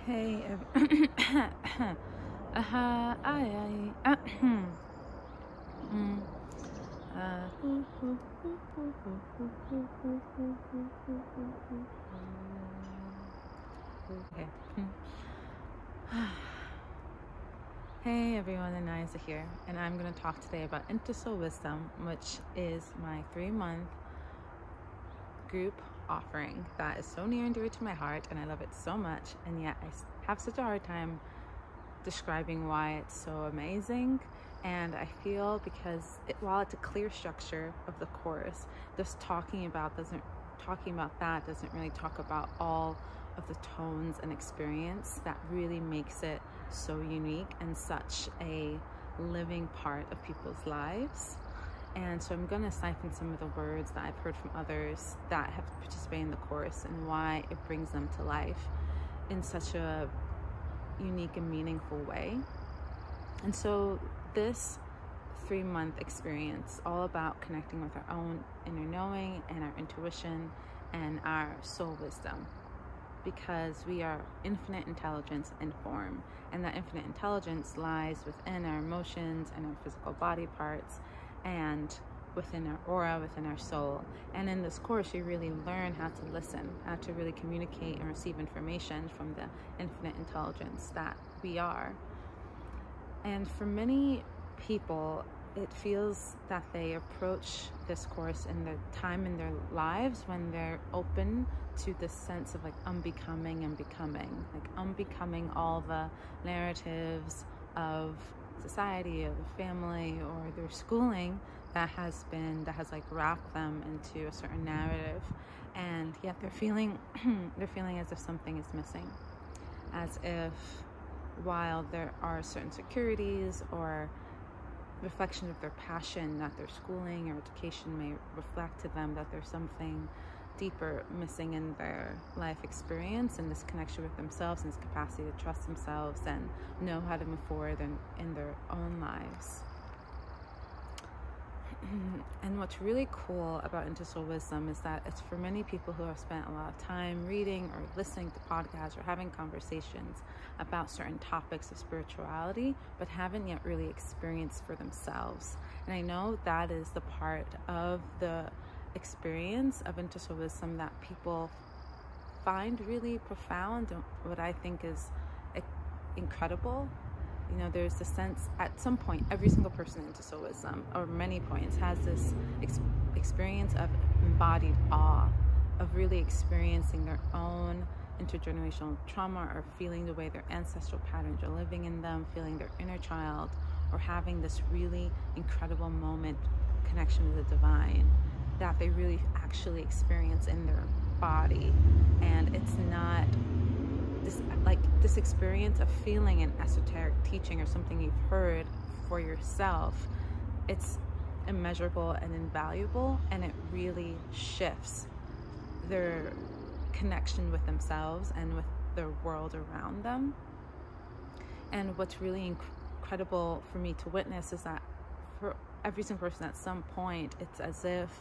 Hey, okay. Hey everyone, and Isa here, and I'm going to talk today about Into SoulWisdom, which is my 3-month group offering that is so near and dear to my heart, and I love it so much, and yet I have such a hard time describing why it's so amazing. And I feel because while it's a clear structure of the course, just talking about that doesn't really talk about all of the tones and experience that really makes it so unique and such a living part of people's lives. And so I'm going to siphon some of the words that I've heard from others that have participated in the course and why it brings them to life in such a unique and meaningful way. And so this 3-month experience, all about connecting with our own inner knowing and our intuition and our soul wisdom, because we are infinite intelligence in form, and that infinite intelligence lies within our emotions and our physical body parts and within our aura, within our soul. And in this course, you really learn how to listen, how to really communicate and receive information from the infinite intelligence that we are. And for many people, it feels that they approach this course in the time in their lives when they're open to this sense of like unbecoming and becoming, like unbecoming all the narratives of society or the family or their schooling that has like wrapped them into a certain narrative, and yet they're feeling as if something is missing, as if while there are certain securities or reflection of their passion that their schooling or education may reflect to them, that there's something deeper missing in their life experience and this connection with themselves and this capacity to trust themselves and know how to move forward in their own lives. And what's really cool about Into SoulWisdom is that it's for many people who have spent a lot of time reading or listening to podcasts or having conversations about certain topics of spirituality, but haven't yet really experienced for themselves. And I know that is the part of the experience of Into SoulWisdom that people find really profound, and what I think is incredible. You know, there's a sense at some point, every single person into SoulWisdom, or many points, has this experience of embodied awe, of really experiencing their own intergenerational trauma, or feeling the way their ancestral patterns are living in them, feeling their inner child, or having this really incredible moment, connection with the divine, that they really actually experience in their body. And it's not this experience of feeling an esoteric teaching or something you've heard for yourself. It's immeasurable and invaluable, and it really shifts their connection with themselves and with the world around them. And what's really incredible for me to witness is that for every single person at some point, it's as if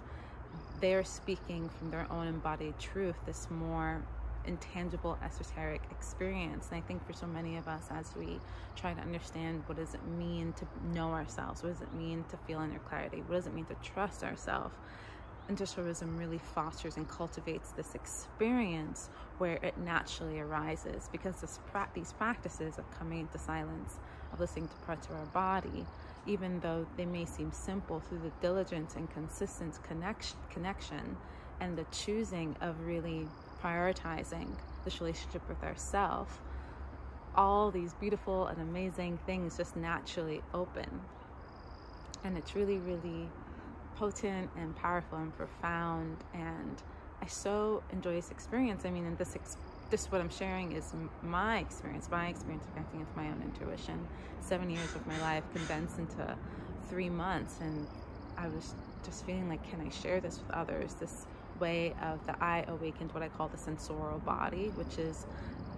they're speaking from their own embodied truth, this more intangible esoteric experience. And I think for so many of us, as we try to understand what does it mean to know ourselves, what does it mean to feel inner clarity, what does it mean to trust ourselves, Into SoulWisdom really fosters and cultivates this experience where it naturally arises, because these practices of coming into silence, of listening to parts of our body, even though they may seem simple, through the diligence and consistent connection and the choosing of really prioritizing this relationship with ourselves, all these beautiful and amazing things just naturally open. And it's really, really potent and powerful and profound, and I so enjoy this experience. I mean, and this what I'm sharing is my experience of connecting with my own intuition. 7 years of my life condensed into 3 months, and I was just feeling like, can I share this with others? This way of that I awakened what I call the sensorial body, which is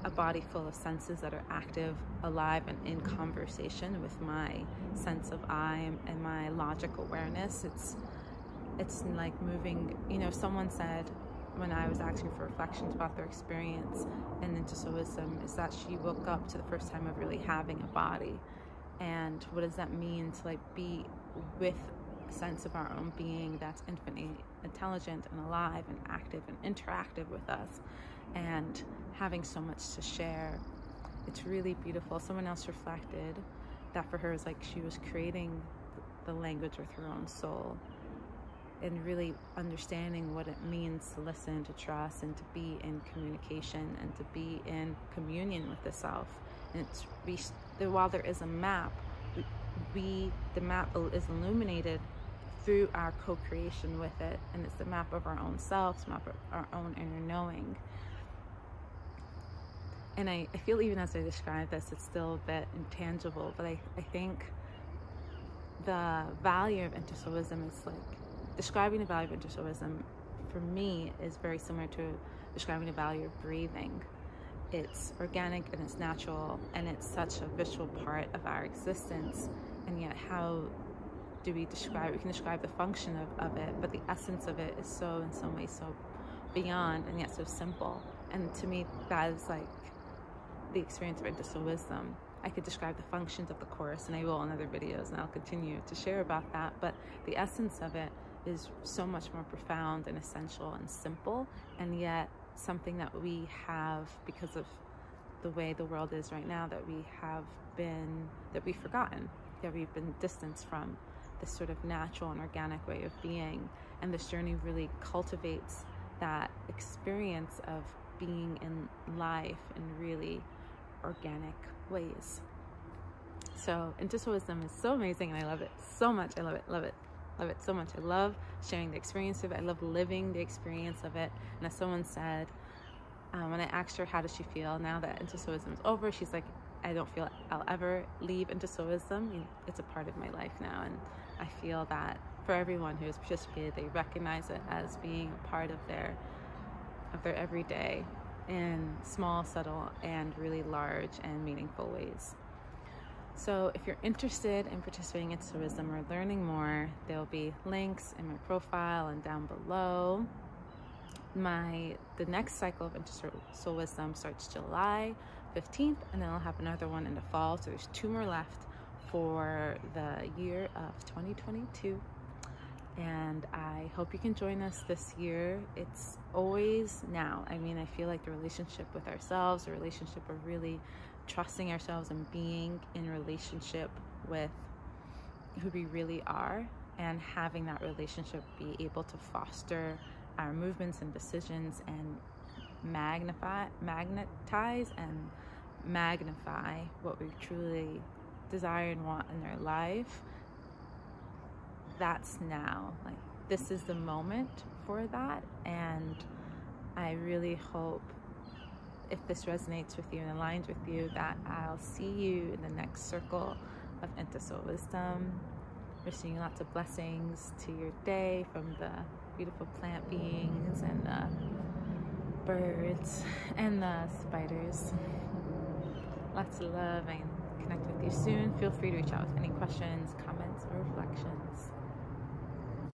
a body full of senses that are active, alive, and in conversation with my sense of I and my logic awareness. It's like moving, you know, someone said when I was asking for reflections about their experience and Into SoulWisdom, is that she woke up to the first time of really having a body. And what does that mean to like be with a sense of our own being that's infinitely intelligent and alive and active and interactive with us, and having so much to share. It's really beautiful. Someone else reflected that for her, it was like she was creating the language with her own soul, and really understanding what it means to listen, to trust, and to be in communication, and to be in communion with the self. And it's while there is a map, the map is illuminated through our co-creation with it, and it's the map of our own selves, map of our own inner knowing. And I feel even as I describe this, it's still a bit intangible, but I think the value of Into SoulWisdom is like, describing the value of Into SoulWisdom for me is very similar to describing the value of breathing. It's organic and it's natural, and it's such a visceral part of our existence, and yet how do we describe, we can describe the function of it, but the essence of it is so, in some ways, so beyond, and yet so simple. And to me, that is like the experience of Into SoulWisdom. I could describe the functions of the course, and I will in other videos, and I'll continue to share about that, but the essence of it is so much more profound and essential and simple, and yet something that we have, because of the way the world is right now, that we've forgotten, that we've been distanced from this sort of natural and organic way of being. And this journey really cultivates that experience of being in life in really organic ways. So Into SoulWisdom is so amazing, and I love it so much. I love it so much. I love sharing the experience of it. I love living the experience of it. And as someone said, when I asked her how does she feel now that Into SoulWisdom is over, she's like, I don't feel I'll ever leave Into SoulWisdom. It's a part of my life now, and I feel that for everyone who has participated, they recognize it as being a part of their everyday in small, subtle, and really large and meaningful ways. So if you're interested in participating in SoulWisdom or learning more, there'll be links in my profile and down below. The next cycle of Into SoulWisdom starts July 15th, and then I'll have another one in the fall. So there's 2 more left for the year of 2022. And I hope you can join us this year. It's always now. I mean, I feel like the relationship with ourselves, the relationship of really trusting ourselves and being in relationship with who we really are, and having that relationship be able to foster our movements and decisions and magnetize and magnify what we truly desire and want in our life. That's now. Like, this is the moment for that, and I really hope, if this resonates with you and aligns with you, that I'll see you in the next circle of Into SoulWisdom. Wishing you lots of blessings to your day from the beautiful plant beings and the birds and the spiders. Lots of love, and connect with you soon. Feel free to reach out with any questions, comments, or reflections.